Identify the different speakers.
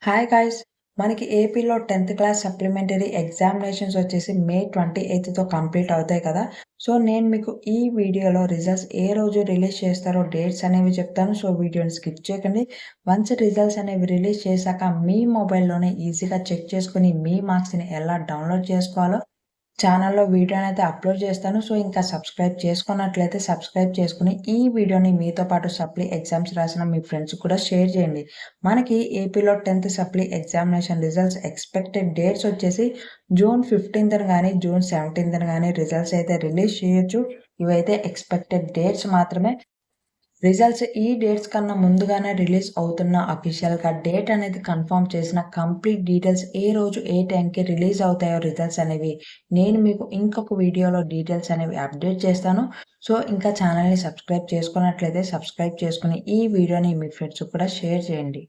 Speaker 1: Hi guys! మనకి ఏపీలో 10థ్ క్లాస్ సప్లిమెంటరీ ఎగ్జామినేషన్స్ వచ్చేసి మే 28తో కంప్లీట్ అవుతాయి కదా! సో, నేను మీకు ఈ వీడియోలో రిజల్ట్స్ ఏ రోజు రిలీజ్ చేస్తారో డేట్స్ అనేవి చెప్తాను. సో, వీడియోని స్కిప్ చేయకండి. వన్స్ రిజల్ట్స్ అనేవి రిలీజ్ చేశాక మీ మొబైల్‌లోనే ఈజీగా చెక్ చేసుకొని మీ మార్క్స్‌ని ఎలా డౌన్‌లోడ్ చేసుకోవాలో ఛానెల్‌లో వీడియోనైతే అప్‌లోడ్ చేస్తాను. సో, ఇంకా సబ్స్క్రైబ్ చేసుకున్నట్లయితే సబ్స్క్రైబ్ చేసుకొని, ఈ వీడియోని మీతో పాటు సప్లీ ఎగ్జామ్స్ రాసిన మీ ఫ్రెండ్స్‌కి కూడా షేర్ చేయండి. మనకి ఏపీలో 10థ్ supply examination results expected dates వచ్చేసి జూన్ 15థ్ గాని, జూన్ 17థ్ గాని రిజల్ట్స్ అయితే రిలీజ్ చేయొచ్చు. ఇవైతే ఎక్స్‌పెక్టెడ్ డేట్స్ మాత్రమే. రిజల్ట్స్ ఈ డేట్స్ కన్నా ముందుగానే రిలీజ్ అవుతున్న అఫీషియల్‌గా డేట్ అనేది కన్ఫర్మ్ చేసిన కంప్లీట్ డీటెయిల్స్ ఏ రోజు, ఏ టైంకి రిలీజ్ అవుతాయో రిజల్ట్స్ అనేవి నేను మీకు ఇంకొక వీడియోలో డీటెయిల్స్ అనేవి అప్డేట్ చేస్తాను. సో, ఇంకా ఛానెల్‌ని సబ్స్క్రైబ్ చేసుకున్నట్లయితే సబ్స్క్రైబ్ చేసుకొని ఈ వీడియోని మీ ఫ్రెండ్స్‌కి కూడా షేర్ చేయండి.